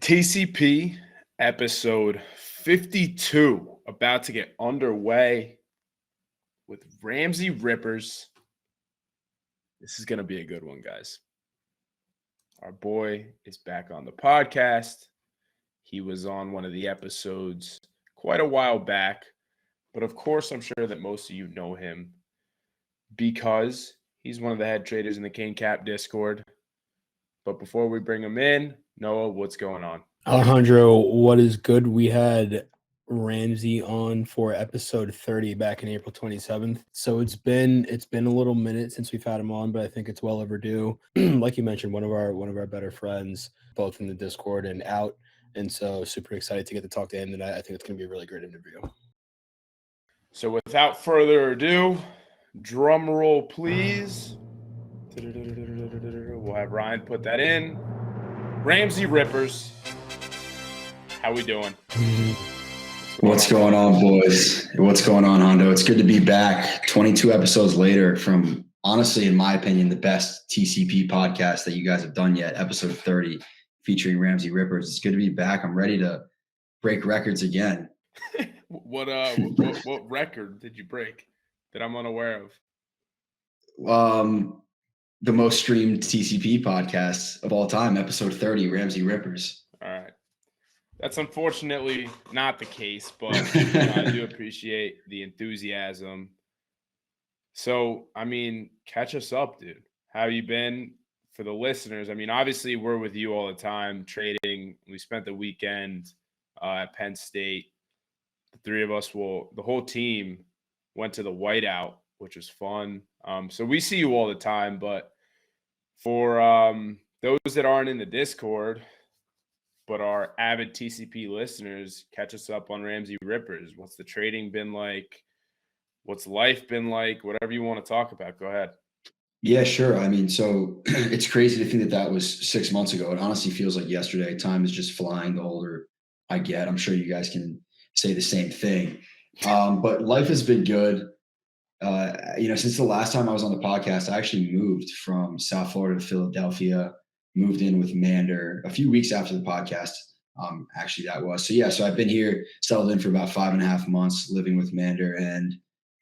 TCP episode 52 about to get underway with Ramsay Rippers. This is going to be a good one, guys. Our boy is back on the podcast. He was on one of the episodes quite a while back, but of course, I'm sure that most of you know him because he's one of the head traders in the Cane Cap Discord. But before we bring him in, Noah, what's going on? Alejandro, what is good? We had Ramsay on for episode 30 back in April 27th. So it's been a little minute since we've had him on, but I think it's well overdue. Like you mentioned, one of our better friends, both in the Discord and out. And so super excited to get to talk to him tonight. I think it's going to be a really great interview. So without further ado, drum roll, please. We'll have Ryan put that in. Ramsay Rippers. How we doing? What's going on, boys? What's going on, Hondo? It's good to be back 22 episodes later from, honestly, in my opinion, the best TCP podcast that you guys have done yet, episode 30, featuring Ramsay Rippers. It's good to be back. I'm ready to break records again. What record did you break that I'm unaware of? The most streamed TCP podcast of all time, episode 30, Ramsay Rippers. All right. That's unfortunately not the case, but I do appreciate the enthusiasm. So, I mean, catch us up, dude. How you been? For the listeners, I mean, obviously we're with you all the time trading. We spent the weekend at Penn State. The three of us the whole team went to the whiteout, which was fun. So we see you all the time, but for those that aren't in the Discord, but are avid TCP listeners, catch us up on Ramsay Rippers. What's the trading been like? What's life been like? Whatever you want to talk about, go ahead. Yeah, sure. I mean, so it's crazy to think that was 6 months ago. It honestly feels like yesterday. Time is just flying the older I get. I'm sure you guys can say the same thing. But life has been good. Since the last time I was on the podcast, I actually moved from South Florida to Philadelphia, moved in with Mander a few weeks after the podcast. So I've been here, settled in for about 5.5 months, living with Mander, and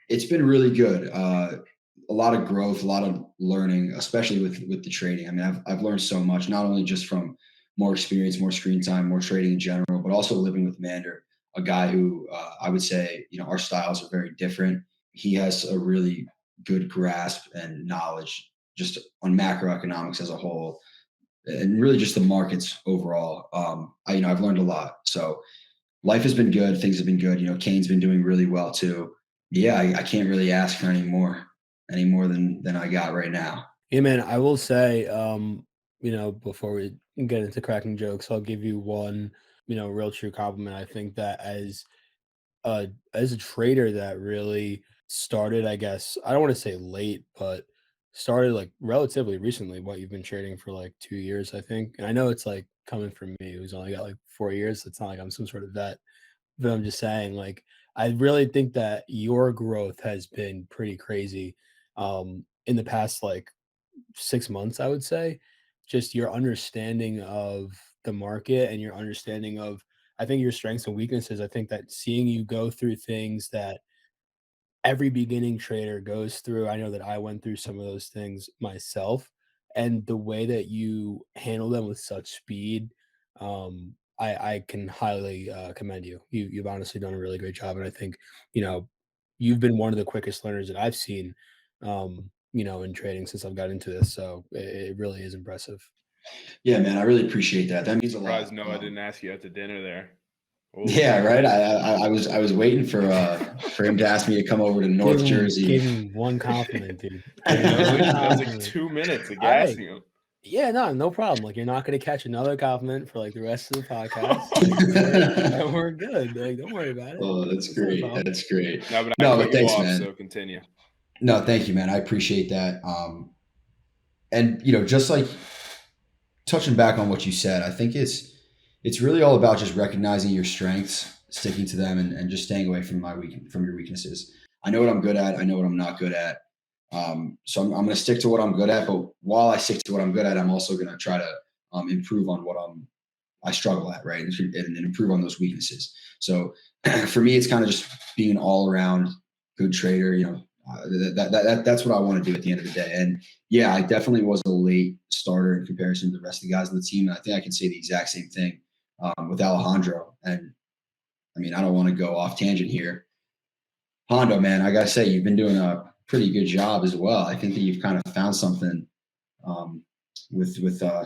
it's been really good. A lot of growth, a lot of learning, especially with the trading. I mean, I've learned so much, not only just from more experience, more screen time, more trading in general, but also living with Mander, a guy who I would say, our styles are very different. He has a really good grasp and knowledge just on macroeconomics as a whole, and really just the markets overall. I've learned a lot. So life has been good. Things have been good. Kane's been doing really well too. Yeah, I can't really ask for any more than I got right now. Yeah, man, I will say, before we get into cracking jokes, I'll give you one, real true compliment. I think that as a trader that really started, I guess, I don't want to say late, but started like relatively recently. What, you've been trading for like 2 years, I think. And I know it's like coming from me, who's only got like 4 years. It's not like I'm some sort of vet, but I'm just saying, like, I really think that your growth has been pretty crazy in the past like 6 months, I would say. Just your understanding of the market and your understanding of, I think, your strengths and weaknesses. I think that seeing you go through things that every beginning trader goes through, I know that I went through some of those things myself, and the way that you handle them with such speed, I can highly commend you. You've honestly done a really great job, and I think you've been one of the quickest learners that I've seen, in trading since I've got into this. So it really is impressive. Yeah, man, I really appreciate that. That means a lot. Surprised Noah didn't ask you out to dinner there. Yeah, right. I was waiting for him to ask me to come over to North Jersey. Give him one compliment, dude. That was like 2 minutes of gassing him. Yeah, no problem. Like, you're not going to catch another compliment for like the rest of the podcast. We're good. Like, don't worry about it. Oh, that's great. That's great. But thanks, man. So continue. No, thank you, man. I appreciate that. And just like touching back on what you said, I think it's really all about just recognizing your strengths, sticking to them, and just staying away from your weaknesses. I know what I'm good at. I know what I'm not good at. So I'm going to stick to what I'm good at. But while I stick to what I'm good at, I'm also going to try to improve on what I struggle at, right? And improve on those weaknesses. So for me, it's kind of just being an all around good trader. That's what I want to do at the end of the day. And yeah, I definitely was a late starter in comparison to the rest of the guys on the team. And I think I can say the exact same thing with Alejandro. And I mean, I don't want to go off tangent here. Hondo, man, I gotta say, you've been doing a pretty good job as well. I think that you've kind of found something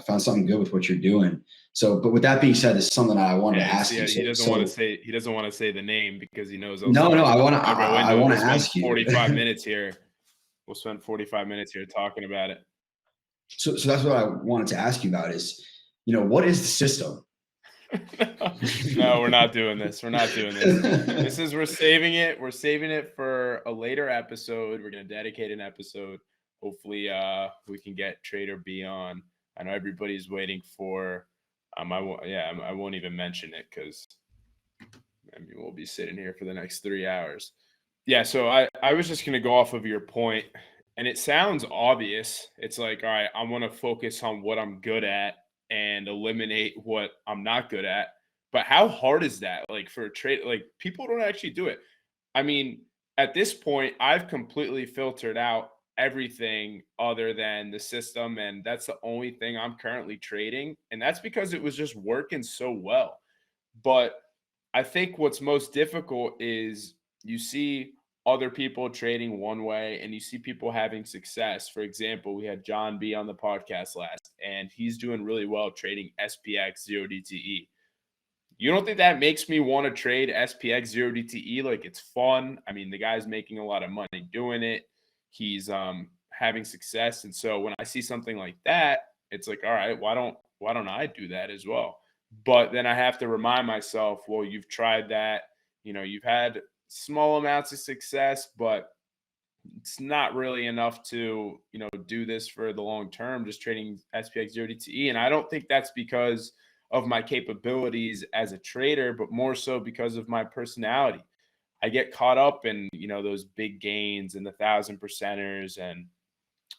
found something good with what you're doing. So, but with that being said, this is something I wanted to ask you. He doesn't want to say the name because he knows. No, I want to. I want to ask you. 45 minutes here. We'll spend 45 minutes here talking about it. So that's what I wanted to ask you about is, what is the system? No, we're not doing this. We're not doing this. We're saving it. We're saving it for a later episode. We're going to dedicate an episode. Hopefully, we can get Trader B on. I know everybody's waiting for. I won't even mention it because we'll be sitting here for the next 3 hours. Yeah, so I was just going to go off of your point, and it sounds obvious. It's like, all right, I want to focus on what I'm good at and eliminate what I'm not good at. But how hard is that? Like for a trade, like people don't actually do it. I mean, at this point, I've completely filtered out everything other than the system, and that's the only thing I'm currently trading. And that's because it was just working so well. But I think what's most difficult is you see other people trading one way and you see people having success. For example, we had John B on the podcast last, and he's doing really well trading SPX 0DTE. You don't think that makes me want to trade SPX 0DTE? Like, it's fun. I mean, the guy's making a lot of money doing it. He's having success. And so when I see something like that, it's like, all right, why don't I do that as well? But then I have to remind myself, well, you've tried that. You've had small amounts of success, but it's not really enough to, do this for the long term, just trading SPX 0DTE. And I don't think that's because of my capabilities as a trader, but more so because of my personality. I get caught up in, those big gains and the 1,000%ers, and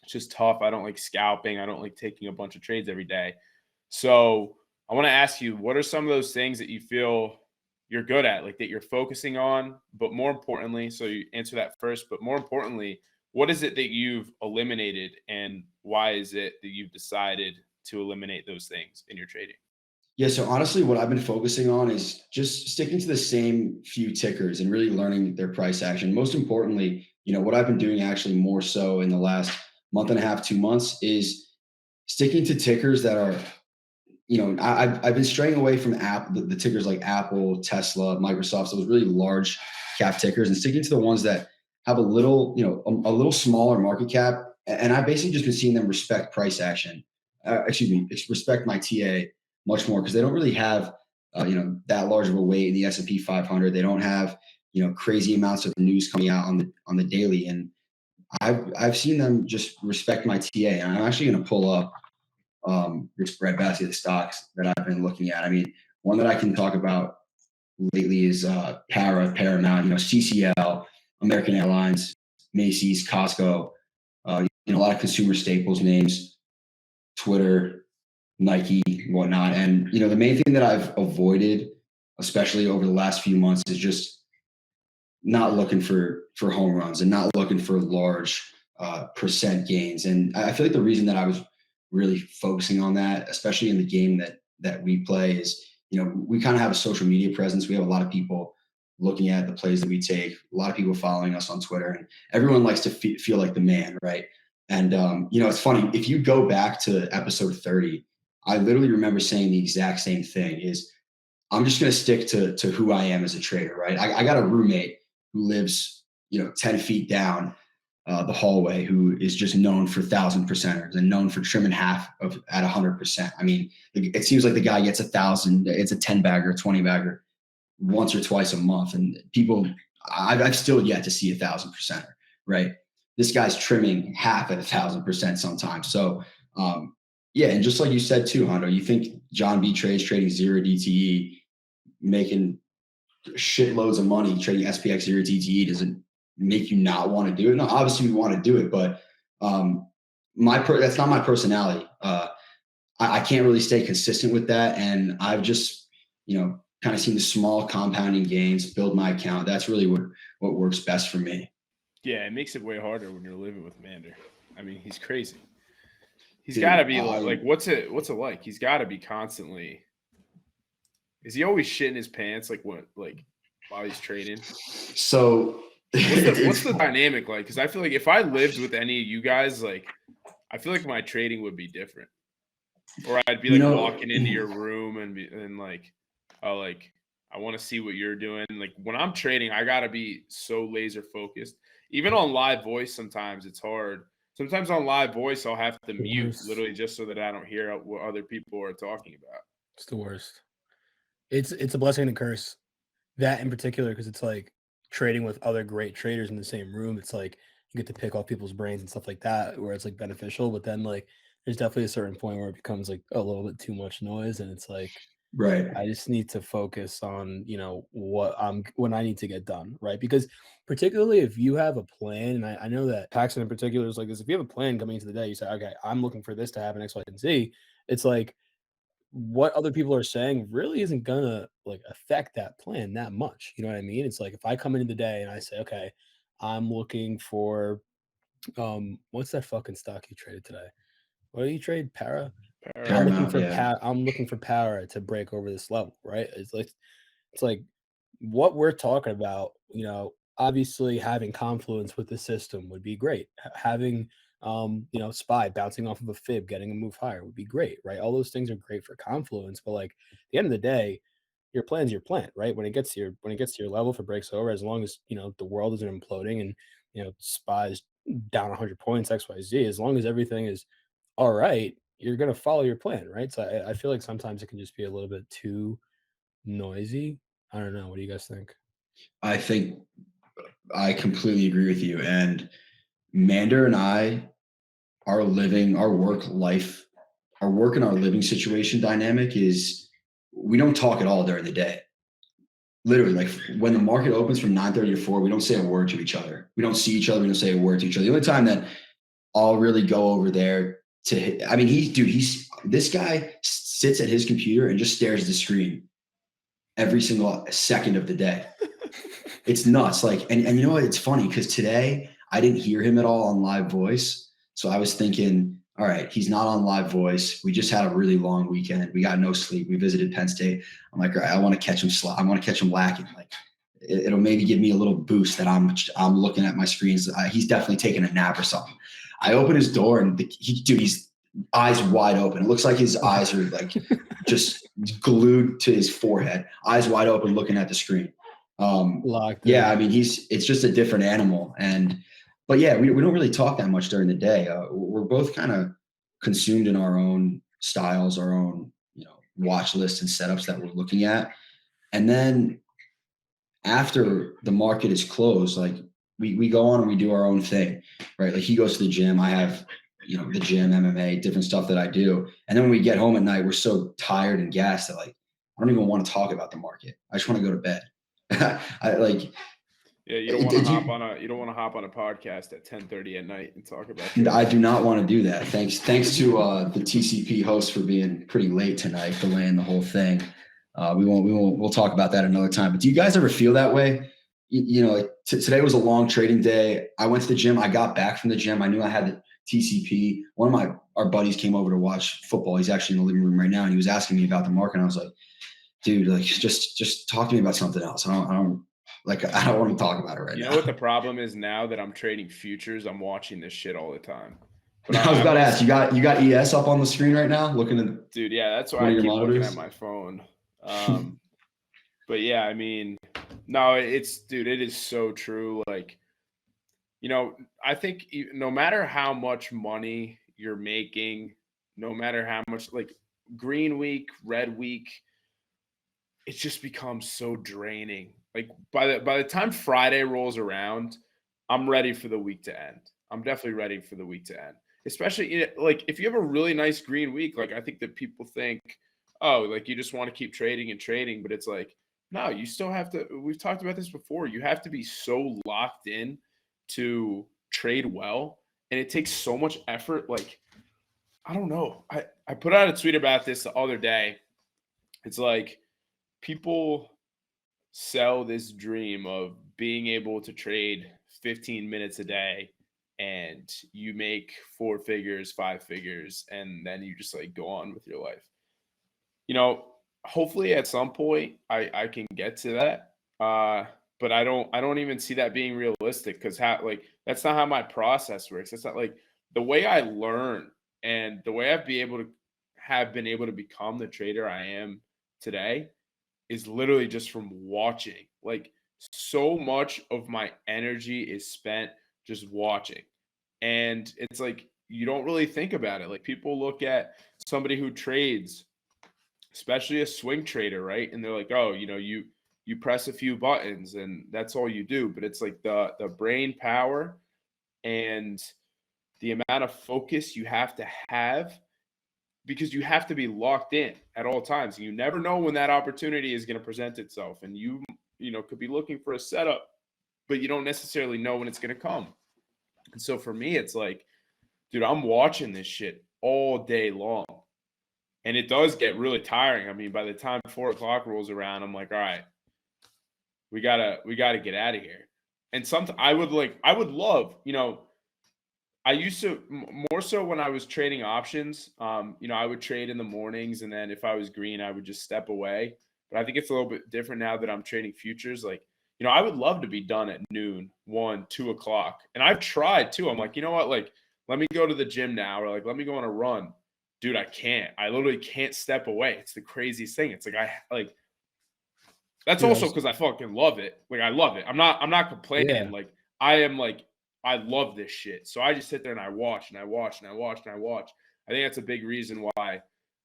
it's just tough. I don't like scalping. I don't like taking a bunch of trades every day. So I want to ask you, what are some of those things that you feel you're good at, like that you're focusing on, but more importantly, so you answer that first, but more importantly, what is it that you've eliminated and why is it that you've decided to eliminate those things in your trading? Yeah, so honestly, what I've been focusing on is just sticking to the same few tickers and really learning their price action. Most importantly, what I've been doing actually more so in the last month and a half, 2 months is sticking to tickers that are, I've been straying away from the tickers like Apple, Tesla, Microsoft, so those really large cap tickers, and sticking to the ones that have a little, a little smaller market cap. And I've basically just been seeing them respect price action. Respect my TA much more because they don't really have, that large of a weight in the S&P 500. They don't have, crazy amounts of news coming out on the daily. And I've seen them just respect my TA. And I'm actually going to pull up this breadbasket of stocks that I've been looking at. I mean, one that I can talk about lately is Paramount, CCL, American Airlines, Macy's, Costco, a lot of consumer staples names, Twitter, Nike, whatnot. And, the main thing that I've avoided, especially over the last few months, is just not looking for home runs and not looking for large percent gains. And I feel like the reason that I was really focusing on that, especially in the game that we play, is, we kind of have a social media presence. We have a lot of people looking at the plays that we take, a lot of people following us on Twitter, and everyone likes to feel like the man, right? And, it's funny, if you go back to episode 30, I literally remember saying the exact same thing is I'm just going to stick to who I am as a trader, right? I got a roommate who lives, 10 feet down the hallway, who is just known for 1,000%ers and known for trimming half of at 100%. I mean, it seems like the guy gets 1,000, it's a 10 bagger, 20 bagger once or twice a month. And people, I've still yet to see 1,000%er, right? This guy's trimming half at 1,000% sometimes. So, yeah. And just like you said too, Hondo, you think John B trades trading 0DTE, making shitloads of money trading SPX 0DTE doesn't make you not want to do it. No, obviously we want to do it, but that's not my personality. I can't really stay consistent with that. And I've just, kind of seen the small compounding gains build my account. That's really what works best for me. Yeah, it makes it way harder when you're living with Mander. I mean, he's crazy. He's Dude, got to be like, what's it like? He's got to be constantly. Is he always shitting his pants while he's trading? So what's the dynamic like? Because I feel like if I lived with any of you guys, like, I feel like my trading would be different. Or I'd be like walking into your room and like, oh, like, I want to see what you're doing. Like when I'm trading, I gotta be so laser focused. Even on live voice, sometimes it's hard. Sometimes on live voice, I'll have to mute literally just so that I don't hear what other people are talking about. It's the worst. It's a blessing and a curse. That in particular, because it's like trading with other great traders in the same room. It's like you get to pick off people's brains and stuff like that, where it's like beneficial. But then like there's definitely a certain point where it becomes like a little bit too much noise, and it's like right. I just need to focus on what I need to get done, right? Because particularly if you have a plan, and I know that Paxton in particular is like this. If you have a plan coming into the day, you say, okay, I'm looking for this to happen X, Y, and Z. It's like what other people are saying really isn't gonna like affect that plan that much. You know what I mean? It's like if I come into the day and I say, okay, I'm looking for what's that fucking stock you traded today? What did you trade? Paramount, yeah. I'm looking for Para to break over this level, right? It's like what we're talking about, obviously having confluence with the system would be great. Having SPY bouncing off of a fib, getting a move higher would be great, right? All those things are great for confluence, but like at the end of the day, your plan's your plan, right? When it gets to your level, if it breaks over, as long as the world isn't imploding and SPY's down 100 points, XYZ, as long as everything is all right, you're gonna follow your plan, right? So I feel like sometimes it can just be a little bit too noisy. I don't know. What do you guys think? I think I completely agree with you. And Mander and I are living our work and our living situation dynamic is we don't talk at all during the day. Literally, like when the market opens from 9:30 to 4, we don't say a word to each other. We don't see each other. We don't say a word to each other. The only time that I'll really go over there this guy sits at his computer and just stares at the screen every single second of the day. It's nuts. Like, and you know what? It's funny because today I didn't hear him at all on live voice. So I was thinking, all right, he's not on live voice. We just had a really long weekend. We got no sleep. We visited Penn State. I'm like, all right, I want to catch him I want to catch him lacking. Like, it'll maybe give me a little boost that I'm looking at my screens. He's definitely taking a nap or something. I open his door and he's eyes wide open. It looks like his eyes are like just glued to his forehead, eyes wide open, looking at the screen. Yeah, I mean, it's just a different animal. But yeah, we don't really talk that much during the day. We're both kind of consumed in our own styles, our own, watch lists and setups that we're looking at. And then after the market is closed, like we go on and we do our own thing, right? Like he goes to the gym. I have, the gym, MMA, different stuff that I do. And then when we get home at night, we're so tired and gassed that like, I don't even want to talk about the market. I just want to go to bed. Yeah, you don't want to hop on a podcast at 10:30 at night and talk about it. I do not want to do that. Thanks to the TCP host for being pretty late tonight, delaying the whole thing. We'll talk about that another time. But do you guys ever feel that way? Today was a long trading day. I went to the gym. I got back from the gym. I knew I had the TCP. One of our buddies came over to watch football. He's actually in the living room right now, and he was asking me about the market. And I was like, dude, like just talk to me about something else. I don't want to talk about it right now. You know what the problem is now that I'm trading futures? I'm watching this shit all the time. But I was about to ask, you got ES up on the screen right now, looking at. Dude, yeah, that's why I keep looking at my phone. But yeah, I mean, no, it is so true. Like, I think no matter how much money you're making, no matter how much, like green week, red week, it just becomes so draining. Like by the time Friday rolls around, I'm ready for the week to end. I'm definitely ready for the week to end. Especially like if you have a really nice green week, like I think that people think, oh, like you just want to keep trading and trading, but it's like, no, you still have to. We've talked about this before. You have to be so locked in to trade well, and it takes so much effort. Like I don't know. I put out a tweet about this the other day. It's like people sell this dream of being able to trade 15 minutes a day and you make four figures, five figures, and then you just like go on with your life. You know, hopefully at some point I can get to that. But I don't even see that being realistic because how like that's not how my process works. That's not like the way I learn and the way have been able to become the trader I am today is literally just from watching. Like so much of my energy is spent just watching. And it's like you don't really think about it. Like people look at somebody who trades, especially a swing trader, right? And they're like, "Oh, you press a few buttons and that's all you do." But it's like the brain power and the amount of focus you have to have because you have to be locked in at all times. You never know when that opportunity is going to present itself, and you could be looking for a setup, but you don't necessarily know when it's going to come. And so for me, it's like, dude, I'm watching this shit all day long, and it does get really tiring. I mean, by the time 4 o'clock rolls around, I'm like, all right, we gotta get out of here. And sometimes I would love, I used to more so when I was trading options. I would trade in the mornings, and then if I was green, I would just step away. But I think it's a little bit different now that I'm trading futures. Like, I would love to be done at noon, 1, 2 o'clock. And I've tried too. I'm like, you know what? Like, let me go to the gym now, or like, let me go on a run. Dude, I can't. I literally can't step away. It's the craziest thing. It's like that's Dude, also because I fucking love it. Like I love it. I'm not yeah. complaining. Like I am like I love this shit. So I just sit there and I watch and I watch and I watch and I watch. I think that's a big reason why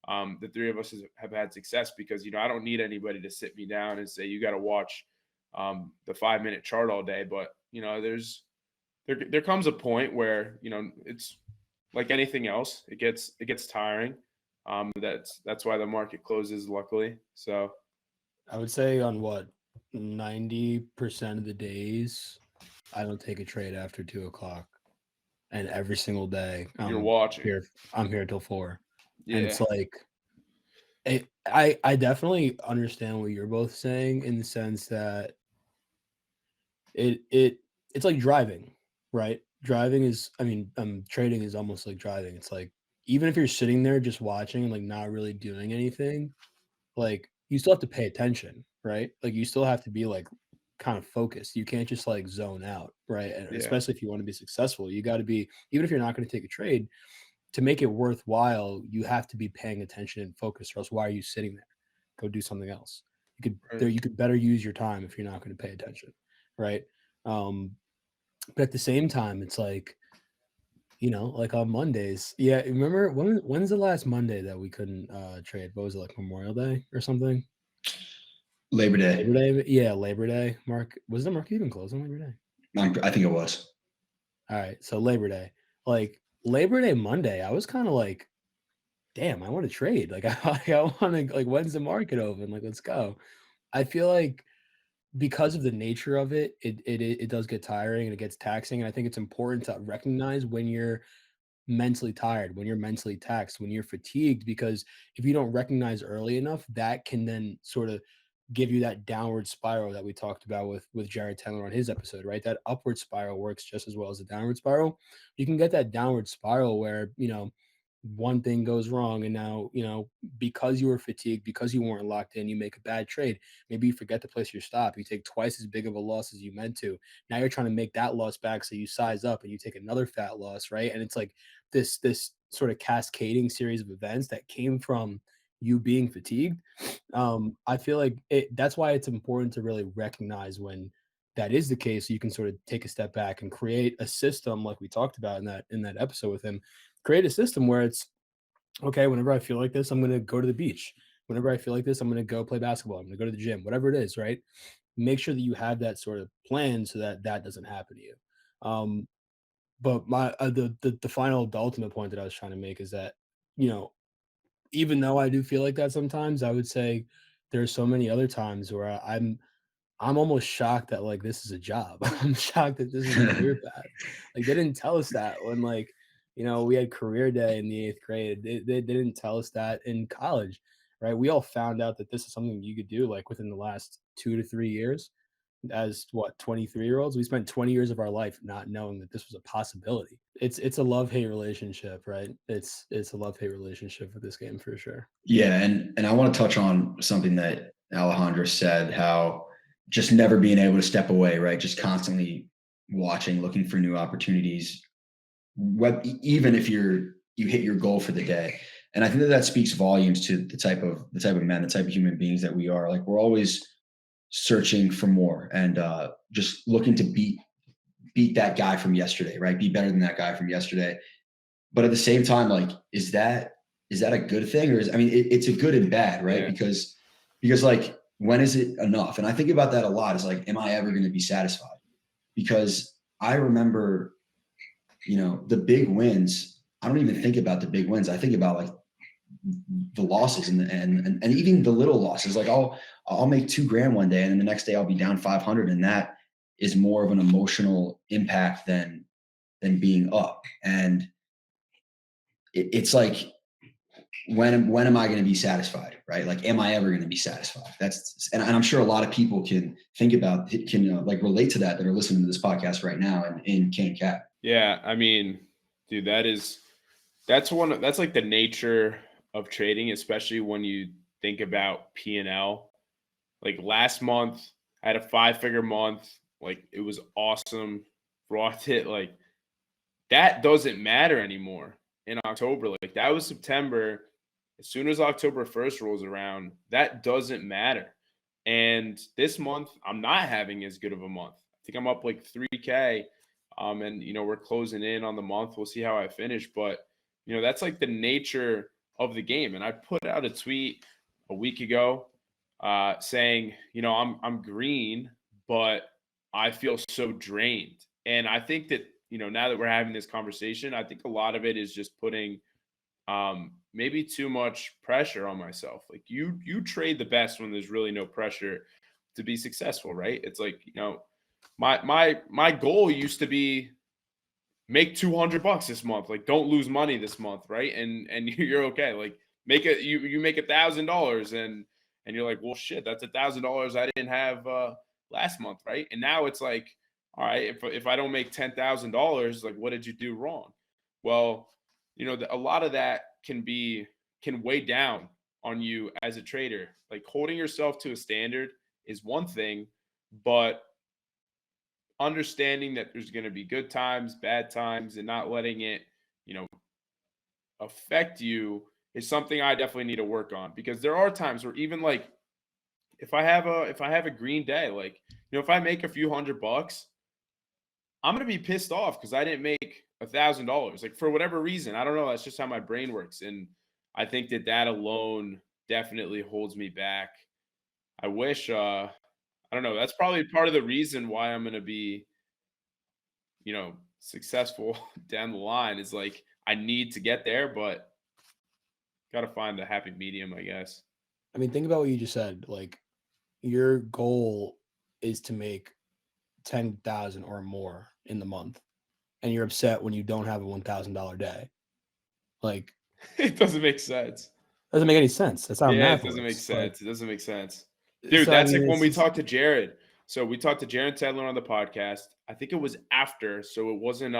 the three of us have had success because I don't need anybody to sit me down and say you got to watch the 5 minute chart all day. But there comes a point where it's like anything else. It gets tiring. That's why the market closes. Luckily, so. I would say on what 90% of the days, I don't take a trade after 2 o'clock, and every single day You're watching. I'm here till 4, and Yeah. it's like I definitely understand what you're both saying in the sense that it's like driving, right? Driving is, I mean, trading is almost like driving. It's like even if you're sitting there just watching and like not really doing anything, like you still have to pay attention, right? Like you still have to be like kind of focused. You can't just like zone out, right? And Yeah. especially if you want to be successful, you got to be, even if you're not going to take a trade, to make it worthwhile, you have to be paying attention and focus, or else why are you sitting there? Go do something else. Right. You could better use your time if you're not going to pay attention, right? Um, but at the same time, it's like, like on Mondays. Yeah, remember when's the last Monday that we couldn't trade? What was it, like Memorial Day or something? Labor Day. Labor Day? Yeah, Labor Day. Was the market even closed on Labor Day? I think it was. All right, so Labor Day. Like Labor Day Monday, I was kind of like, damn, I want to trade. Like I want to, like, when's the market open? Like, let's go. I feel like because of the nature of it, it does get tiring and it gets taxing. And I think it's important to recognize when you're mentally tired, when you're mentally taxed, when you're fatigued, because if you don't recognize early enough, that can then sort of give you that downward spiral that we talked about with Jared Taylor on his episode, right? That upward spiral works just as well as the downward spiral. You can get that downward spiral where, one thing goes wrong and now, because you were fatigued, because you weren't locked in, you make a bad trade. Maybe you forget to place your stop. You take twice as big of a loss as you meant to. Now you're trying to make that loss back, so you size up and you take another fat loss, right? And it's like this sort of cascading series of events that came from you being fatigued. I feel like that's why it's important to really recognize when that is the case, so you can sort of take a step back and create a system like we talked about in that episode with him. Create a system where it's okay, whenever I feel like this, I'm going to go to the beach. Whenever I feel like this, I'm going to go play basketball. I'm going to go to the gym, whatever it is, right? Make sure that you have that sort of plan so that that doesn't happen to you. Um, but my the final the ultimate point that I was trying to make is that, you know, even though I do feel like that sometimes, I would say there's so many other times where I'm almost shocked that like this is a job. I'm shocked that this is a career path. Like they didn't tell us that when like We had career day in the 8th grade. They didn't tell us that in college, right? We all found out that this is something you could do like within the last 2 to 3 years. As what, 23-year-olds? We spent 20 years of our life not knowing that this was a possibility. It's a love-hate relationship, right? It's a love-hate relationship with this game for sure. Yeah, and I want to touch on something that Alejandro said, how just never being able to step away, right? Just constantly watching, looking for new opportunities, even if you hit your goal for the day. And I think that speaks volumes to the type of men, the type of human beings that we are. Like, we're always searching for more, and just looking to beat that guy from yesterday, right? Be better than that guy from yesterday. But at the same time, like, is that a good thing? Or it's a good and bad, right? Yeah. Because like, when is it enough? And I think about that a lot. Is like, am I ever going to be satisfied? Because I remember, the big wins. I don't even think about the big wins. I think about like the losses and even the little losses. Like, I'll make $2,000 one day, and then the next day I'll be down 500, and that is more of an emotional impact than being up. And it's like, when am I going to be satisfied, right? Like, am I ever going to be satisfied? And I'm sure a lot of people can think about it, can like relate to that are listening to this podcast right now and in Kane Cap. Yeah, I mean, dude, that's like the nature of trading, especially when you think about P&L. Like, last month, I had a 5-figure month. Like, it was awesome. Brought it. Like, that doesn't matter anymore in October. Like, that was September. As soon as October 1st rolls around, that doesn't matter. And this month, I'm not having as good of a month. I think I'm up like 3K. And, we're closing in on the month. We'll see how I finish. But, that's like the nature of the game. And I put out a tweet a week ago saying, I'm green, but I feel so drained. And I think that, now that we're having this conversation, I think a lot of it is just putting maybe too much pressure on myself. Like, you trade the best when there's really no pressure to be successful, right? It's like, my goal used to be make $200 this month. Like, don't lose money this month, right? And you're okay. Like, you make $1,000 and you're like, well, shit, that's $1,000 I didn't have last month, right? And now it's like, all right, if I don't make $10,000, like, what did you do wrong? Well, a lot of that can weigh down on you as a trader. Like, holding yourself to a standard is one thing, but understanding that there's going to be good times, bad times, and not letting it, affect you is something I definitely need to work on, because there are times where, even like, if I have a green day, like, if I make a few $100, I'm going to be pissed off because I didn't make $1,000, like, for whatever reason. I don't know. That's just how my brain works. And I think that alone definitely holds me back. I wish, I don't know. That's probably part of the reason why I'm going to be, successful down the line, is like, I need to get there, but got to find the happy medium, I guess. I mean, think about what you just said. Like, your goal is to make 10,000 or more in the month, and you're upset when you don't have a $1,000 day. Like, it doesn't make sense. Doesn't make any sense. That's how math it doesn't make works. sense. It doesn't make sense. Dude, So, that's like when we talked to Jared. So we talked to Jared Tedler on the podcast. I think it was after, so it wasn't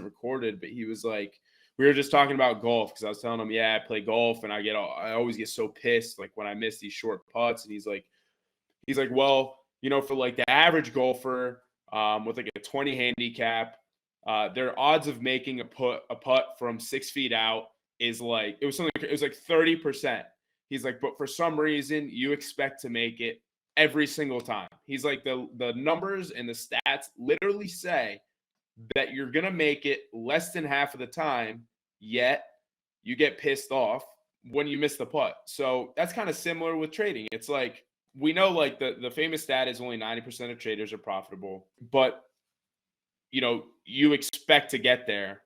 recorded, but he was like, we were just talking about golf, because I was telling him, yeah, I play golf and I always get so pissed like when I miss these short putts. And he's like, well, for like the average golfer with like a 20 handicap, their odds of making a putt from 6 feet out is like, it was like 30%. He's like, but for some reason you expect to make it every single time. He's like, the numbers and the stats literally say that you're going to make it less than half of the time, yet you get pissed off when you miss the putt. So that's kind of similar with trading. It's like, we know, like, the famous stat is only 90% of traders are profitable, but you expect to get there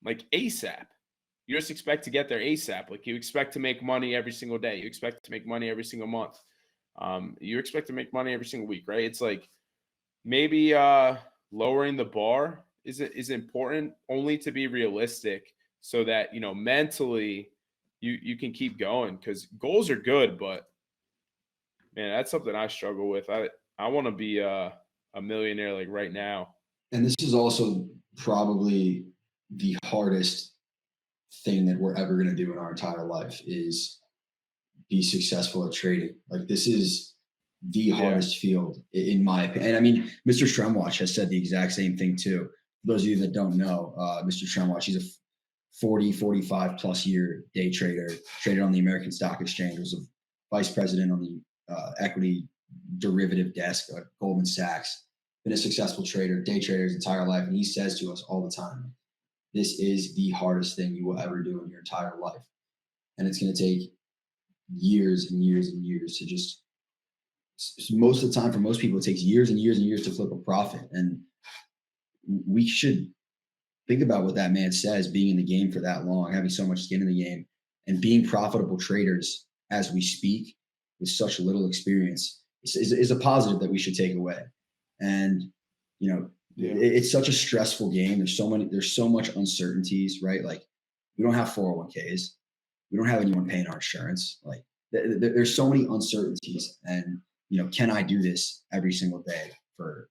like ASAP. You just expect to get there ASAP. Like, you expect to make money every single day. You expect to make money every single month. You expect to make money every single week, right? It's like, maybe lowering the bar is important only to be realistic so that, mentally you can keep going, because goals are good, but man, that's something I struggle with. I want to be a millionaire like right now. And this is also probably the hardest thing that we're ever going to do in our entire life is be successful at trading. Like, this is the hardest field in my opinion. And I mean, Mr. Stremwatch has said the exact same thing too. For those of you that don't know, Mr. Stremwatch, he's a 45 plus year day trader, traded on the American Stock Exchange, was a vice president on the equity derivative desk at Goldman Sachs, been a successful trader, day trader his entire life. And he says to us all the time, this is the hardest thing you will ever do in your entire life. And it's going to take years and years and years to just, most of the time for most people, it takes years and years and years to flip a profit. And we should think about what that man says, being in the game for that long, having so much skin in the game, and being profitable traders as we speak with such little experience is a positive that we should take away. And, it's such a stressful game. There's so much uncertainties, right? Like, we don't have 401ks. We don't have anyone paying our insurance. Like, there's so many uncertainties. And, can I do this every single day for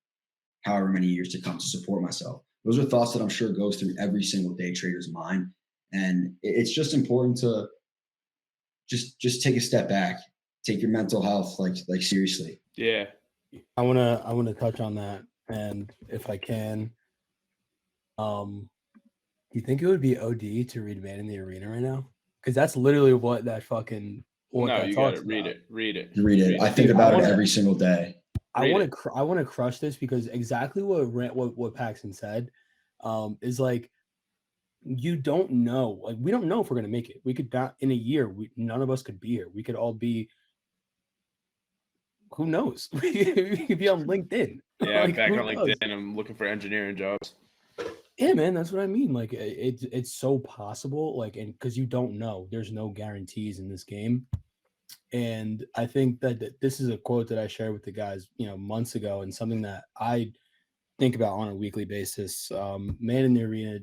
however many years to come to support myself? Those are thoughts that I'm sure goes through every single day trader's mind. And it's just important to just take a step back, take your mental health like seriously. Yeah. I wanna touch on that, and if I can, do you think it would be OD to read Man in the Arena right now? Because that's literally what that fucking No, that you talks gotta read about. Read it. I think about it every single day. I want to crush this, because exactly what Paxton said is like, you don't know. Like, we don't know if we're gonna make it. We could not in a year. None of us could be here. We could all be. Who knows? We could be on LinkedIn. Yeah, like, back on LinkedIn. I'm looking for engineering jobs. Yeah, man, that's what I mean. Like, it's so possible. Like, and because you don't know, there's no guarantees in this game. And I think that this is a quote that I shared with the guys, months ago, and something that I think about on a weekly basis. Man in the Arena,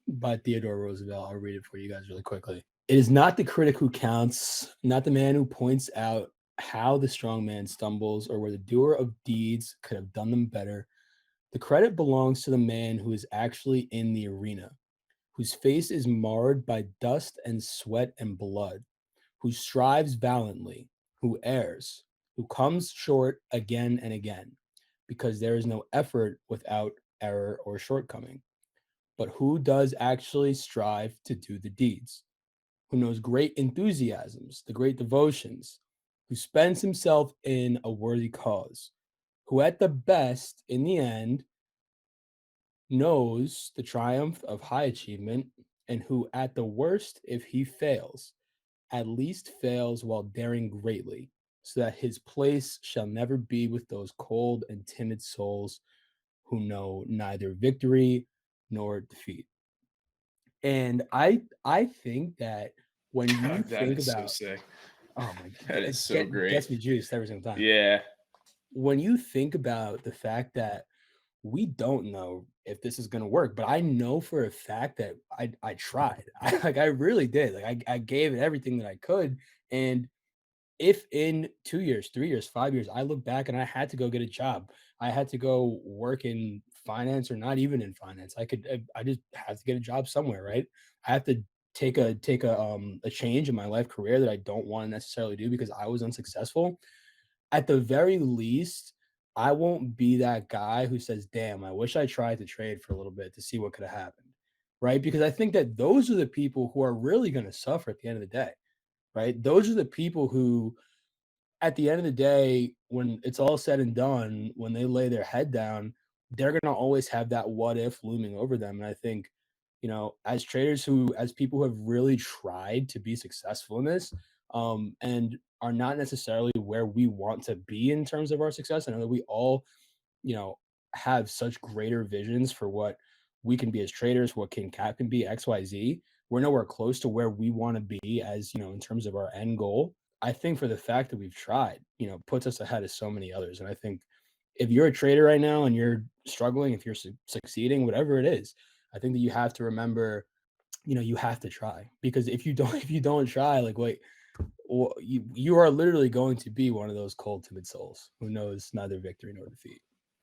by Theodore Roosevelt. I'll read it for you guys really quickly. It is not the critic who counts, not the man who points out how the strong man stumbles or where the doer of deeds could have done them better. The credit belongs to the man who is actually in the arena, whose face is marred by dust and sweat and blood, who strives valiantly, who errs, who comes short again and again, because there is no effort without error or shortcoming, but who does actually strive to do the deeds, who knows great enthusiasms, the great devotions, who spends himself in a worthy cause, who at the best, in the end, knows the triumph of high achievement, and who at the worst, if he fails, at least fails while daring greatly, so that his place shall never be with those cold and timid souls who know neither victory nor defeat. And I think that when you think about, so sick. oh my god, That is so great. Gets me juiced every single time. Yeah. When you think about the fact that we don't know if this is going to work, but I know for a fact that I tried. I really did. Like, I gave it everything that I could. And if in 2 years, 3 years, 5 years, I look back and I had to go get a job, I had to go work in finance, or not even in finance, I just have to get a job somewhere, right? I have to take a change in my life career that I don't want to necessarily do because I was unsuccessful. At the very least, I won't be that guy who says, damn, I wish I tried to trade for a little bit to see what could have happened. Right. Because I think that those are the people who are really going to suffer at the end of the day. Right. Those are the people who, at the end of the day, when it's all said and done, when they lay their head down, they're going to always have that what if looming over them. And I think, as traders as people who have really tried to be successful in this, and are not necessarily where we want to be in terms of our success. I know that we all, have such greater visions for what we can be as traders, what King Cap can be, XYZ. We're nowhere close to where we want to be as, in terms of our end goal. I think for the fact that we've tried, puts us ahead of so many others. And I think if you're a trader right now and you're struggling, if you're succeeding, whatever it is, I think that you have to remember, you have to try, because if you don't, if you don't try, like, wait, you are literally going to be one of those cold, timid souls who knows neither victory nor defeat.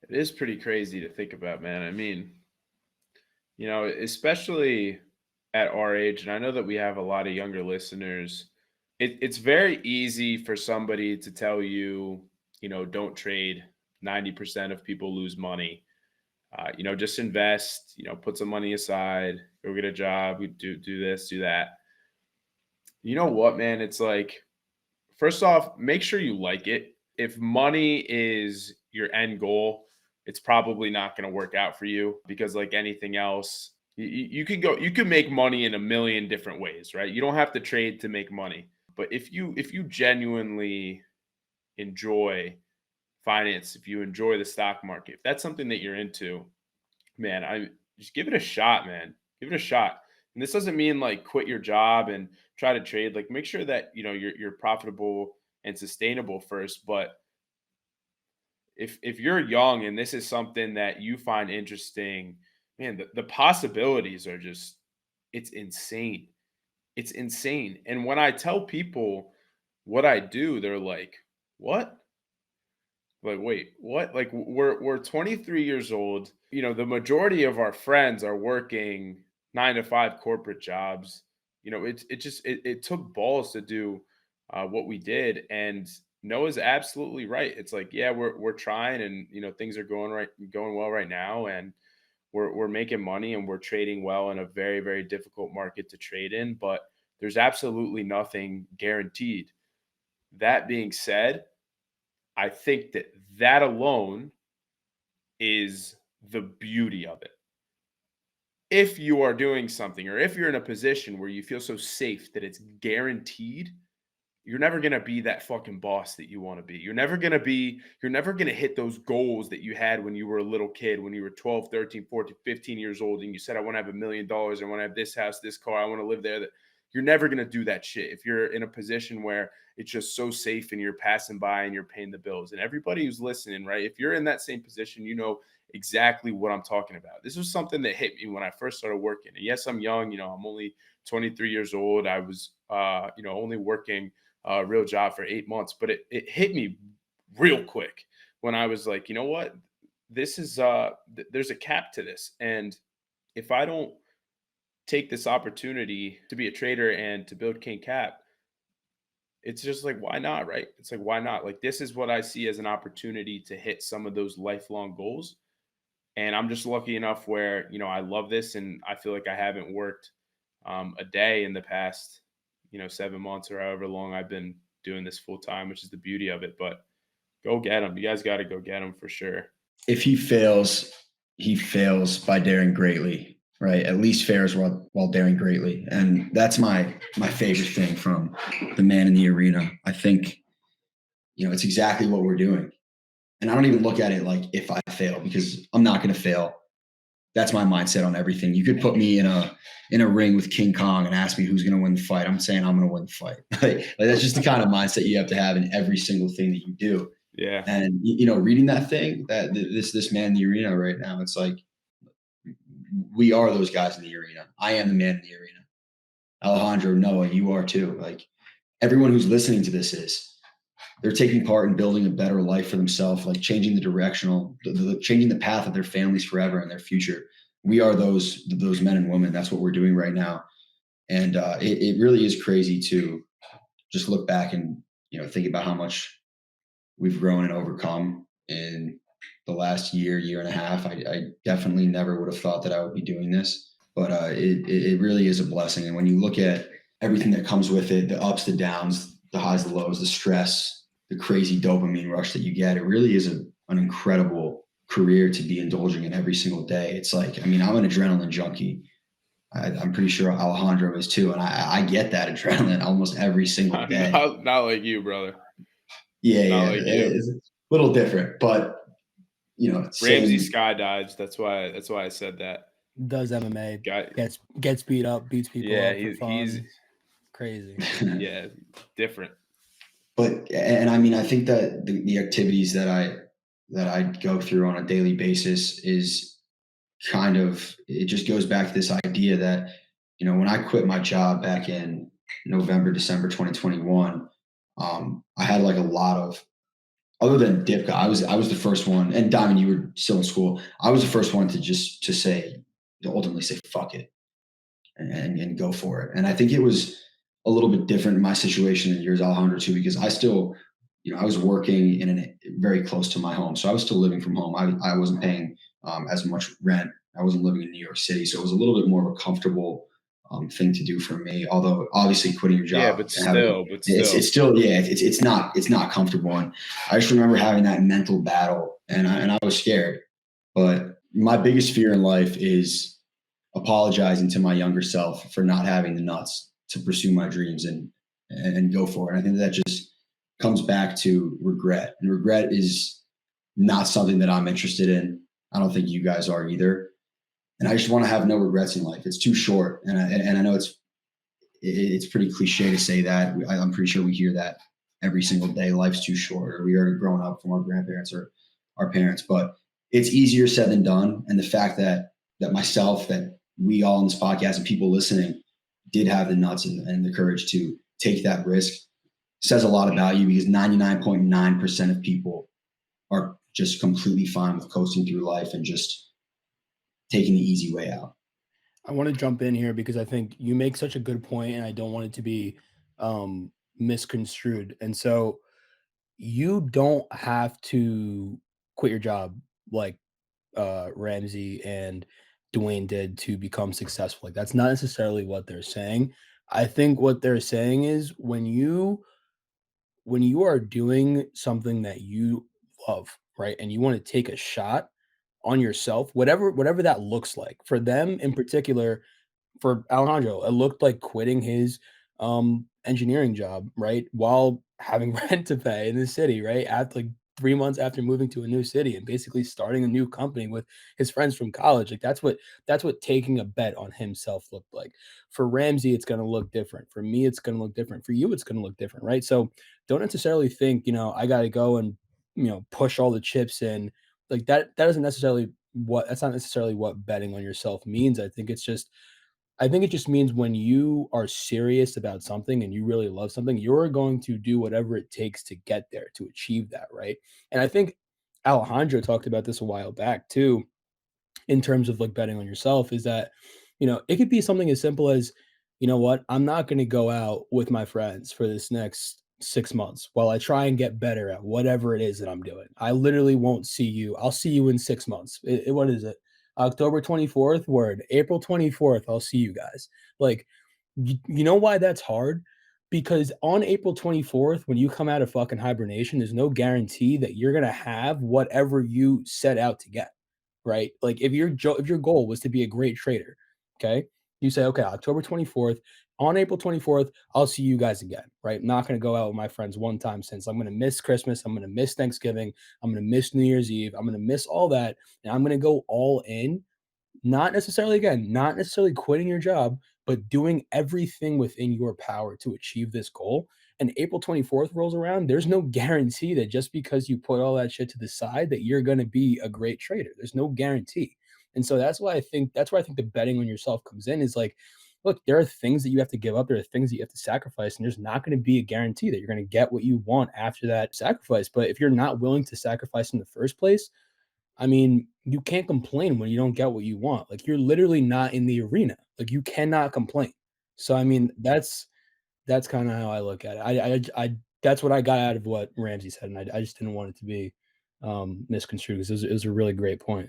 It is pretty crazy to think about, man. I mean, especially at our age, and I know that we have a lot of younger listeners, it's very easy for somebody to tell you, don't trade. 90% of people lose money. Just invest, put some money aside, go get a job, do this, do that. You know what, man? It's like, first off, make sure you like it. If money is your end goal, it's probably not going to work out for you, because like anything else, you can make money in a million different ways, right? You don't have to trade to make money. But if you genuinely enjoy finance, if you enjoy the stock market, if that's something that you're into, man, I just give it a shot, man. Give it a shot. And this doesn't mean like quit your job and try to trade. Like, make sure that you're profitable and sustainable first. But if you're young and this is something that you find interesting, man, the possibilities are just, it's insane. It's insane. And when I tell people what I do, they're like, "What?" Like, wait, what? Like, we're 23 years old. The majority of our friends are working 9 to 5 corporate jobs. It took balls to do what we did. And Noah's absolutely right. It's like, yeah, we're trying, and things are going well right now, and we're making money, and we're trading well in a very, very difficult market to trade in. But there's absolutely nothing guaranteed. That being said, I think that alone is the beauty of it. If you are doing something, or if you're in a position where you feel so safe that it's guaranteed, you're never going to be that fucking boss that you want to be. You're never going to hit those goals that you had when you were a little kid, when you were 12, 13, 14, 15 years old, and you said, I want to have $1 million. I want to have this house, this car. I want to live there. You're never going to do that shit if you're in a position where it's just so safe and you're passing by and you're paying the bills. And everybody who's listening, right? If you're in that same position, you know exactly what I'm talking about. This was something that hit me when I first started working. And yes, I'm young. I'm only 23 years old. I was, only working a real job for 8 months, but it hit me real quick when I was like, you know what? This is, there's a cap to this. And if I don't take this opportunity to be a trader and to build King Cap, it's just like, why not, right? It's like, why not? Like, this is what I see as an opportunity to hit some of those lifelong goals. And I'm just lucky enough where, I love this, and I feel like I haven't worked a day in the past, 7 months or however long I've been doing this full time, which is the beauty of it. But go get him. You guys got to go get him for sure. If he fails by daring greatly, right? At least fares while daring greatly. And that's my favorite thing from the man in the arena. I think, it's exactly what we're doing. And I don't even look at it like if I fail, because I'm not going to fail. That's my mindset on everything. You could put me in a ring with King Kong and ask me who's going to win the fight. I'm saying I'm going to win the fight. like that's just the kind of mindset you have to have in every single thing that you do. Yeah. And reading that thing, that this man in the arena right now, it's like, we are those guys in the arena. I am the man in the arena. Alejandro, Noah, you are too. Like, everyone who's listening to this they're taking part in building a better life for themselves, like changing changing the path of their families forever and their future. We are those men and women. That's what we're doing right now. And it really is crazy to just look back and, think about how much we've grown and overcome in the last year and a half. I definitely never would have thought that I would be doing this, but it really is a blessing. And when you look at everything that comes with it, the ups, the downs, the highs, the lows, the stress, the crazy dopamine rush that you get, it really is an incredible career to be indulging in every single day. It's like, I'm an adrenaline junkie. I'm pretty sure Alejandro is too. And I get that adrenaline almost every single day. Not like you, brother. Yeah. Like it's a little different, but Ramsay skydives. That's why I said that. Does MMA, gets beat up, beats people up for fun. He's crazy. Yeah, different. But, and I think that the activities that that I go through on a daily basis is kind of, it just goes back to this idea that, when I quit my job back in November, December 2021, I had like a lot of, other than Dipka, I was the first one, and Diamond, you were still in school. I was the first one to ultimately say fuck it and go for it. And I think it was a little bit different in my situation than yours, Alejandro, too, because I still, I was working very close to my home, so I was still living from home. I wasn't paying as much rent. I wasn't living in New York City, so it was a little bit more of a comfortable thing to do for me. Although obviously quitting your Yeah, job, but still, it's still, yeah, it's not comfortable. And I just remember having that mental battle, and I was scared. But my biggest fear in life is apologizing to my younger self for not having the nuts to pursue my dreams and go for it. And I think that just comes back to regret, and regret is not something that I'm interested in. I don't think you guys are either. And I just want to have no regrets in life. It's too short, and I know it's pretty cliche to say that. I'm pretty sure we hear that every single day. Life's too short, or we already grown up from our grandparents or our parents. But it's easier said than done. And the fact that we all in this podcast and people listening did have the nuts and the courage to take that risk says a lot about you, because 99.9% of people are just completely fine with coasting through life and just taking the easy way out. I want to jump in here because I think you make such a good point, and I don't want it to be misconstrued. And so you don't have to quit your job like Ramsey and Dwayne did to become successful. Like that's not necessarily what they're saying. I think what they're saying is when you are doing something that you love, right? And you want to take a shot on yourself, whatever that looks like. For them in particular, for Alejandro, it looked like quitting his engineering job, right? While having rent to pay in the city, right? After like 3 months after moving to a new city and basically starting a new company with his friends from college. Like that's what taking a bet on himself looked like. For Ramsey, it's gonna look different. For me, it's gonna look different. For you, it's gonna look different, right? So don't necessarily think, I gotta go and push all the chips in. Like that isn't necessarily that's not necessarily what betting on yourself means. I think it just means when you are serious about something and you really love something, you're going to do whatever it takes to get there, to achieve that, right? And I think Alejandro talked about this a while back too, in terms of like betting on yourself, is that, it could be something as simple as, you know what, I'm not going to go out with my friends for this next 6 months while I try and get better at whatever it is that I'm doing. I literally won't see you. I'll see you in 6 months. What is it? October 24th, word. April 24th, I'll see you guys. Like, you know why that's hard? Because on April 24th, when you come out of fucking hibernation, there's no guarantee that you're going to have whatever you set out to get, right? Like if your goal was to be a great trader, okay? You say, okay, October 24th, on April 24th, I'll see you guys again, right? I'm not going to go out with my friends one time since I'm going to miss Christmas. I'm going to miss Thanksgiving. I'm going to miss New Year's Eve. I'm going to miss all that. And I'm going to go all in, not necessarily quitting your job, but doing everything within your power to achieve this goal. And April 24th rolls around, there's no guarantee that just because you put all that shit to the side that you're going to be a great trader. There's no guarantee. And so that's why I think the betting on yourself comes in, is like, look, there are things that you have to give up, there are things that you have to sacrifice, and there's not going to be a guarantee that you're going to get what you want after that sacrifice. But if you're not willing to sacrifice in the first place, I mean, you can't complain when you don't get what you want. Like, you're literally not in the arena. Like, you cannot complain. So, I mean, that's kind of how I look at it. That's what I got out of what Ramsey said, and I just didn't want it to be misconstrued, because it was a really great point.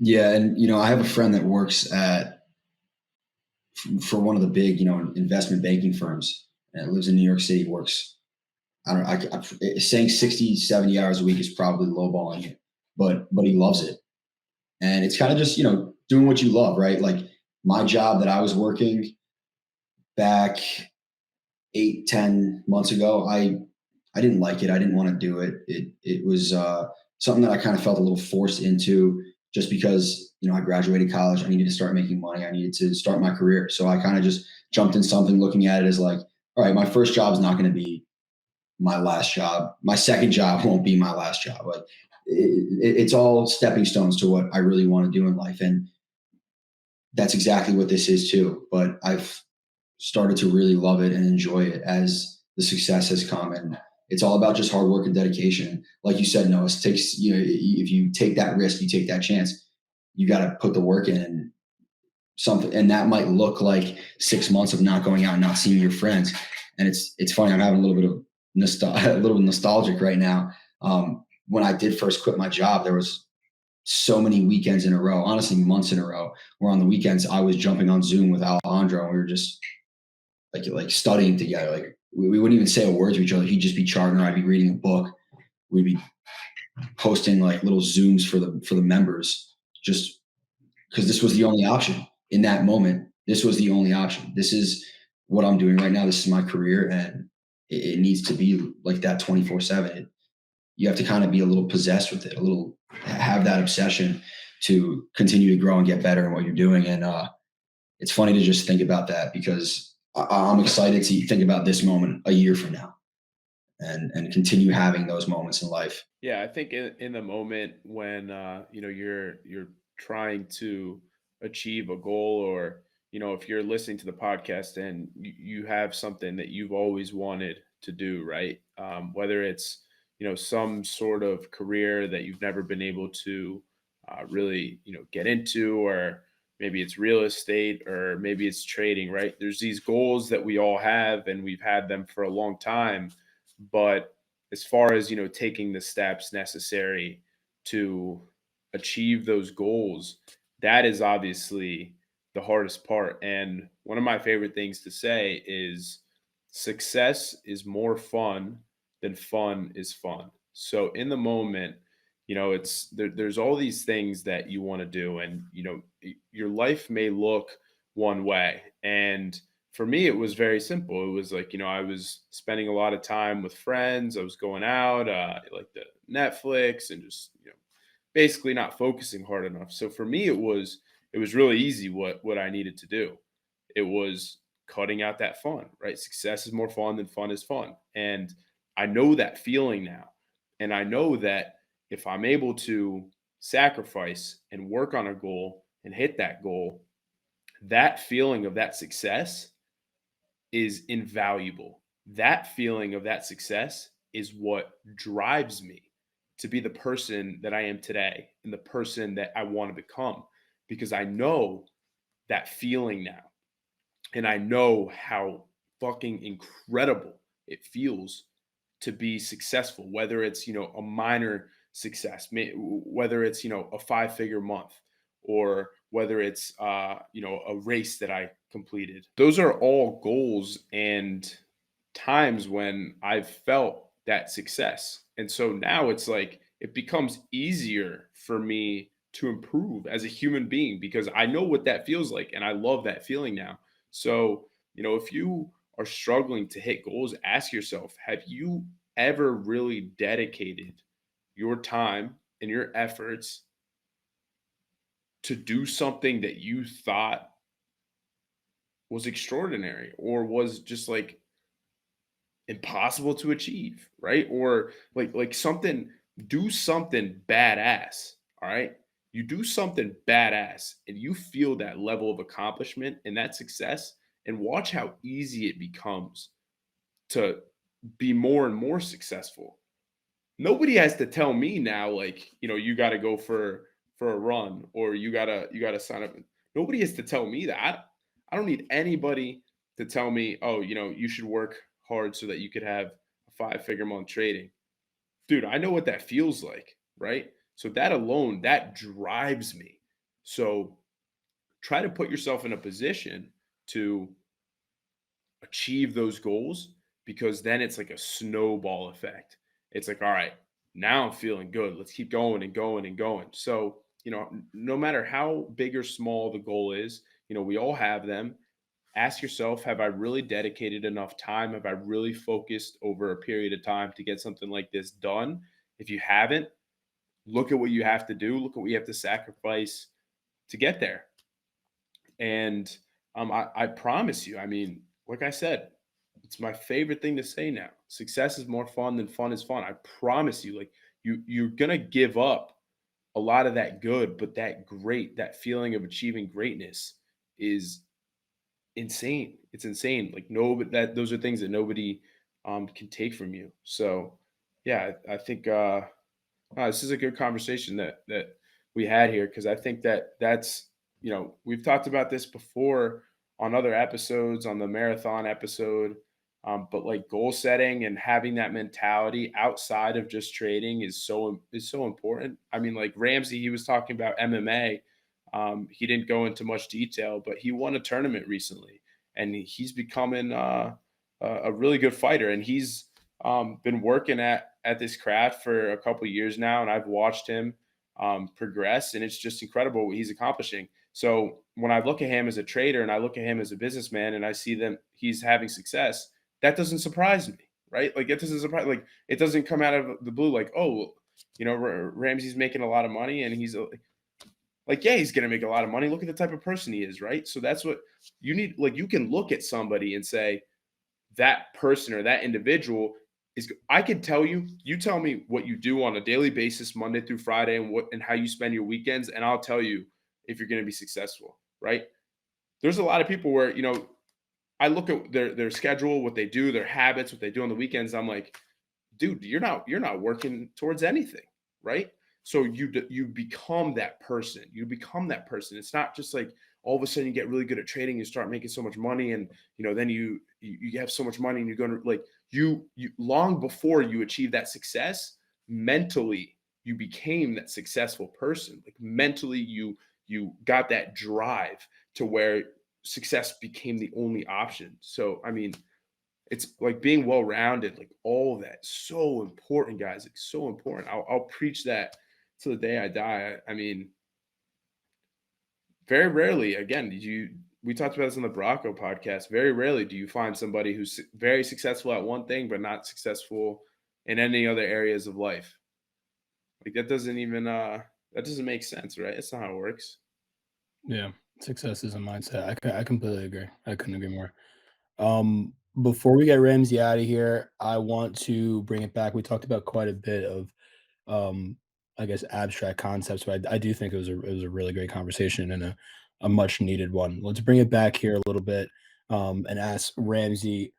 Yeah, and I have a friend that works for one of the big investment banking firms, and lives in New York City. Works, I don't know, saying 60, 70 hours a week is probably lowballing it, but he loves it. And it's kind of just, doing what you love, right? Like my job that I was working back 8, 10 months ago, I didn't like it. I didn't want to do it. It was something that I kind of felt a little forced into, just because, I graduated college. I needed to start making money. I needed to start my career. So I kind of just jumped in something, looking at it as like, all right, my first job is not going to be my last job. My second job won't be my last job. Like it's all stepping stones to what I really want to do in life. And that's exactly what this is too. But I've started to really love it and enjoy it as the success has come. And it's all about just hard work and dedication. Like you said, Noah, it takes, if you take that risk, you take that chance, you got to put the work in. And something, and that might look like 6 months of not going out and not seeing your friends. And it's funny, I'm having a little bit of a little bit nostalgic right now. When I did first quit my job, there was so many weekends in a row, honestly months in a row, where on the weekends I was jumping on Zoom with Alejandro, and we were just like studying together. Like we wouldn't even say a word to each other. He'd just be charting, or I'd be reading a book. We'd be posting like little Zooms for the members, just because this was the only option in that moment. This was the only option. This is what I'm doing right now. This is my career, and it needs to be like that 24/7. You have to kind of be a little possessed with it, a little have that obsession to continue to grow and get better in what you're doing. And it's funny to just think about that, because I'm excited to think about this moment a year from now, and continue having those moments in life. Yeah, I think in the moment when you're trying to achieve a goal, or if you're listening to the podcast and you have something that you've always wanted to do, right? Whether it's some sort of career that you've never been able to really get into, or maybe it's real estate, or maybe it's trading, right? There's these goals that we all have, and we've had them for a long time, but as far as taking the steps necessary to achieve those goals, that is obviously the hardest part. And one of my favorite things to say is success is more fun than fun is fun. So in the moment, there's all these things that you want to do, and your life may look one way. And for me, it was very simple. It was like, I was spending a lot of time with friends. I was going out, like the Netflix, and just, basically not focusing hard enough. So for me, it was really easy what I needed to do. It was cutting out that fun, right? Success is more fun than fun is fun. And I know that feeling now. And I know that if I'm able to sacrifice and work on a goal and hit that goal, that feeling of that success is invaluable. That feeling of that success is what drives me to be the person that I am today and the person that I want to become, because I know that feeling now. And I know how fucking incredible it feels to be successful, whether it's, a minor success, whether it's, a 5-figure month, or whether it's, a race that I completed. Those are all goals and times when I've felt that success. And so now it's like it becomes easier for me to improve as a human being, because I know what that feels like and I love that feeling now. So, if you are struggling to hit goals, ask yourself, have you ever really dedicated your time and your efforts to do something that you thought was extraordinary, or was just like impossible to achieve, right? Or like something, do something badass, all right? You do something badass and you feel that level of accomplishment and that success, and watch how easy it becomes to be more and more successful. Nobody has to tell me now, like, you got to go for a run, or you got to sign up. Nobody has to tell me that. I don't need anybody to tell me, oh, you should work hard so that you could have a 5-figure month trading. Dude, I know what that feels like, right? So that alone, that drives me. So try to put yourself in a position to achieve those goals, because then it's like a snowball effect. It's like, all right, now I'm feeling good. Let's keep going and going and going. So, no matter how big or small the goal is, we all have them. Ask yourself, have I really dedicated enough time? Have I really focused over a period of time to get something like this done? If you haven't, look at what you have to do. Look at what you have to sacrifice to get there. And I promise you, I mean, like I said, it's my favorite thing to say now. Success is more fun than fun is fun. I promise you, like, you're gonna give up a lot of that good, but that feeling of achieving greatness is insane. It's insane. Like no, but that those are things that nobody can take from you. So yeah, I think this is a good conversation that we had here because I think that's we've talked about this before on other episodes on the marathon episode, but like goal setting and having that mentality outside of just trading is so important. I mean, like Ramsey, he was talking about MMA. He didn't go into much detail, but he won a tournament recently, and he's becoming a really good fighter, and he's been working at this craft for a couple of years now, and I've watched him progress, and it's just incredible what he's accomplishing. So when I look at him as a trader and I look at him as a businessman, and I see them he's having success, that doesn't surprise me, right? Like it doesn't surprise, like it doesn't come out of the blue, like oh, Ramsey's making a lot of money, and he's like yeah, he's gonna make a lot of money. Look at the type of person he is, right? So that's what you need. Like you can look at somebody and say that person or that individual is I can tell you, you tell me what you do on a daily basis, Monday through Friday, and how you spend your weekends, and I'll tell you if you're going to be successful, right? There's a lot of people where, I look at their schedule, what they do, their habits, what they do on the weekends. I'm like, dude, you're not working towards anything, right? So you become that person. You become that person. It's not just like all of a sudden you get really good at trading, you start making so much money, and then you have so much money, and you're going to like you long before you achieve that success, mentally you became that successful person. Like mentally you got that drive to where success became the only option. So I mean, it's like being well rounded, like all of that, so important, guys. Like so important. I'll preach that to the day I die. I mean, very rarely, again, we talked about this on the Bracco podcast. Very rarely do you find somebody who's very successful at one thing, but not successful in any other areas of life. Like that doesn't even that doesn't make sense, right? That's not how it works. Yeah, success is a mindset. I completely agree. I couldn't agree more. Before we get Ramsey out of here, I want to bring it back. We talked about quite a bit of, I guess, abstract concepts, but I do think it was a really great conversation and a much needed one. Let's bring it back here a little bit, and ask Ramsey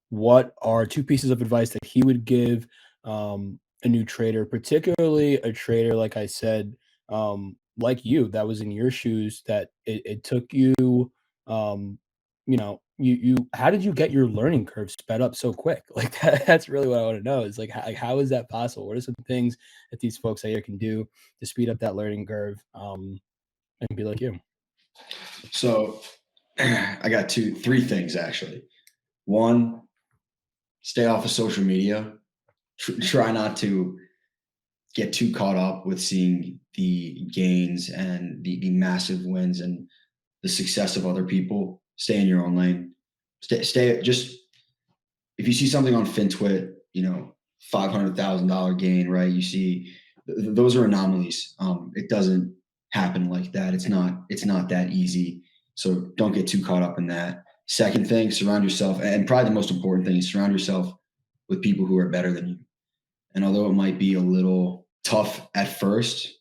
what are two pieces of advice that he would give a new trader, particularly a trader, like I said, like you, that was in your shoes, that it took you, um, you how did you get your learning curve sped up so quick? Like that's really what I want to know is like how is that possible? What are some things that these folks out here can do to speed up that learning curve, and be like you? So I got three things actually. One, stay off of social media. Try not to get too caught up with seeing the gains and the massive wins and the success of other people. Stay in your own lane. Stay just if you see something on FinTwit, $500,000 gain, right? You see those are anomalies. It doesn't happen like that. It's not that easy. So don't get too caught up in that. Second thing, surround yourself, and probably the most important thing is surround yourself with people who are better than you. And although it might be a little tough at first,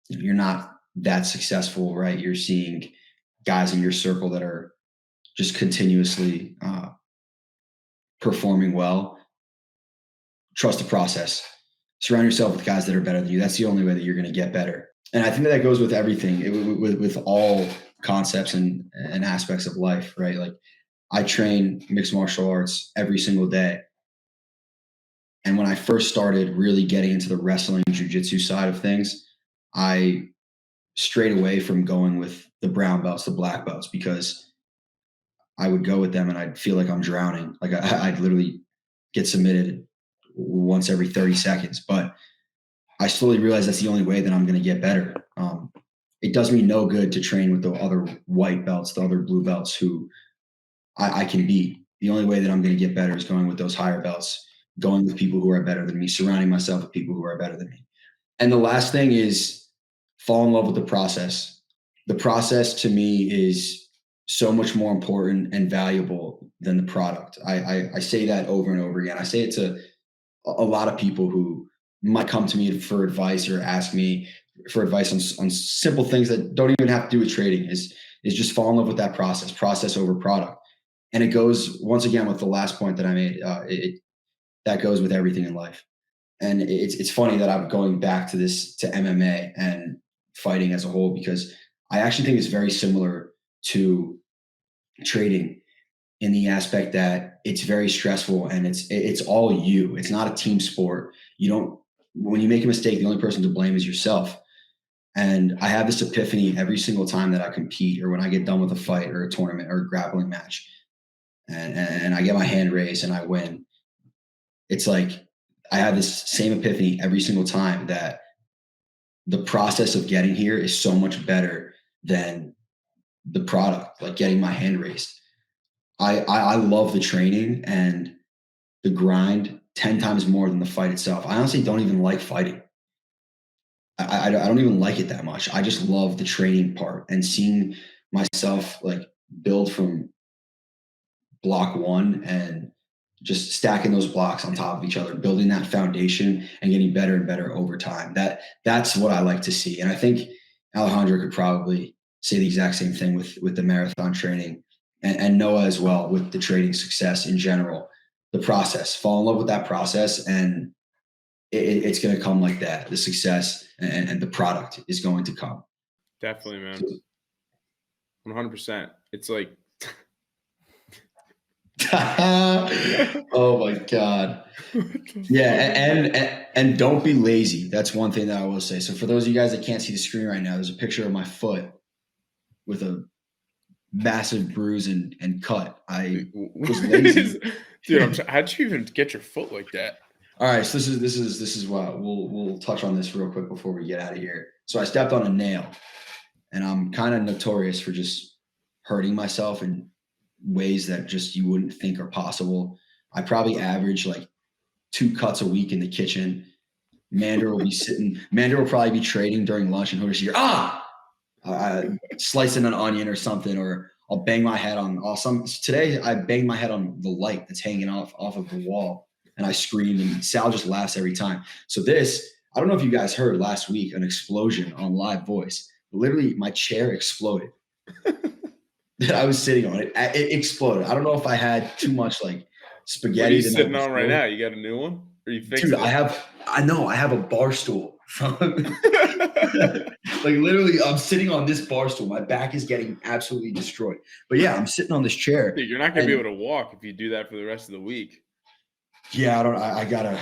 you're not that successful, right? You're seeing guys in your circle that are just continuously performing well. Trust the process. Surround yourself with guys that are better than you. That's the only way that you're going to get better. And I think that goes with everything, with all concepts and aspects of life, right? Like I train mixed martial arts every single day. And when I first started really getting into the wrestling jiu-jitsu side of things, I strayed away from going with the brown belts, the black belts, because I would go with them and I'd feel like I'm drowning. Like I'd literally get submitted once every 30 seconds. But I slowly realized that's the only way that I'm going to get better. It does me no good to train with the other white belts, the other blue belts who I can beat. The only way that I'm going to get better is going with those higher belts, going with people who are better than me, surrounding myself with people who are better than me. And the last thing is fall in love with the process. The process to me is so much more important and valuable than the product. I say that over and over again. I say it to a lot of people who might come to me for advice or ask me for advice on simple things that don't even have to do with trading, is just fall in love with that process over product. And it goes once again with the last point that I made. That goes with everything in life. And it's funny that I'm going back to MMA and fighting as a whole, because I actually think it's very similar to trading in the aspect that it's very stressful and it's all you. It's not a team sport. When you make a mistake, the only person to blame is yourself. And I have this epiphany every single time that I compete, or when I get done with a fight or a tournament or a grappling match, and I get my hand raised and I win. It's like I have this same epiphany every single time, that the process of getting here is so much better than the product, like getting my hand raised. I love the training and the grind 10 times more than the fight itself. I honestly don't even like fighting. I don't even like it that much. I just love the training part and seeing myself like build from block one and just stacking those blocks on top of each other, building that foundation and getting better and better over time. That's what I like to see. And I think Alejandro could probably say the exact same thing with the marathon training, and Noah as well, with the trading success in general. The process, fall in love with that process, and it's going to come like that. The success and the product is going to come. Definitely, man. 100%. It's like, oh my God. Yeah. And don't be lazy. That's one thing that I will say. So for those of you guys that can't see the screen right now, there's a picture of my foot with a massive bruise and cut. I was lazy. Dude, how'd you even get your foot like that? All right. So this is what we'll touch on this real quick before we get out of here. So I stepped on a nail, and I'm kind of notorious for just hurting myself in ways that just you wouldn't think are possible. I probably average like 2 cuts a week in the kitchen. Mander will probably be trading during lunch, and he'll just hear, slicing an onion or something, or I'll bang my head on today I banged my head on the light that's hanging off of the wall, and I scream, and Sal just laughs every time. So I don't know if you guys heard last week, an explosion on Live Voice. Literally, my chair exploded. That I was sitting on. It exploded. I don't know if I had too much like spaghetti. What are you sitting on right now? You got a new one? Or you fixed it? I have a bar stool. Like literally, I'm sitting on this bar stool. My back is getting absolutely destroyed. But yeah, I'm sitting on this chair. Dude, you're not gonna be able to walk if you do that for the rest of the week. Yeah, I gotta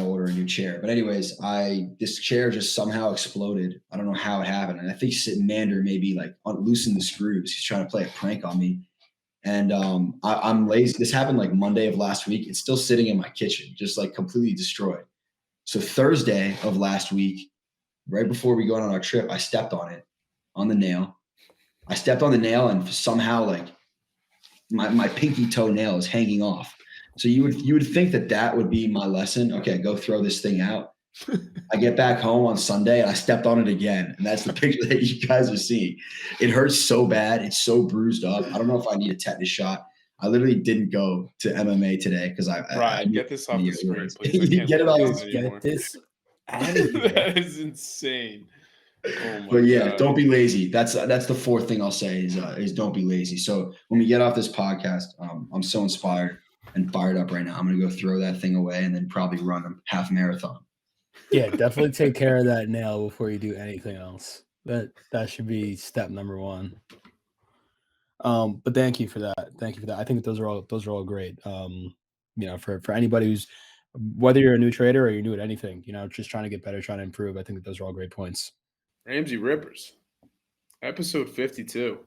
order a new chair. But anyways, this chair just somehow exploded. I don't know how it happened. And I think Mander maybe like loosened the screws. He's trying to play a prank on me. And I'm lazy. This happened like Monday of last week. It's still sitting in my kitchen, just like completely destroyed. So Thursday of last week, right before we go on our trip, I stepped on it, on the nail. I stepped on the nail, and somehow like my pinky toenail is hanging off. So you would think that would be my lesson. Okay, go throw this thing out. I get back home on Sunday and I stepped on it again. And that's the picture that you guys are seeing. It hurts so bad. It's so bruised up. I don't know if I need a tetanus shot. I literally didn't go to MMA today because I get this off the screen, please. Get it on. Get this out of here. That is insane. Oh my but yeah, God. Don't be lazy. That's the fourth thing I'll say is don't be lazy. So when we get off this podcast, I'm so inspired and fired up right now. I'm gonna go throw that thing away and then probably run a half marathon. Yeah, definitely take care of that nail before you do anything else. That should be step number one. But thank you for that. Thank you for that. I think those are all great. For anybody who's, whether you're a new trader or you're new at anything, just trying to get better, trying to improve. I think that those are all great points. Ramsay Rippers, episode 52.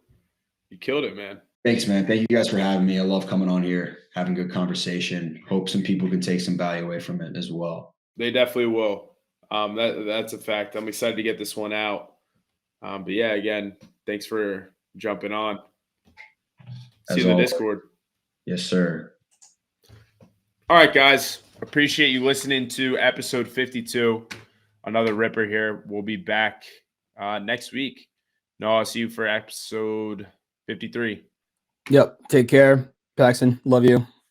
You killed it, man. Thanks, man. Thank you guys for having me. I love coming on here, having good conversation. Hope some people can take some value away from it as well. They definitely will. That's a fact. I'm excited to get this one out. But yeah, again, thanks for jumping on. See you in the Discord. Yes, sir. All right, guys. Appreciate you listening to episode 52. Another Ripper here. We'll be back next week. No, I'll see you for episode 53. Yep. Take care, Paxton. Love you.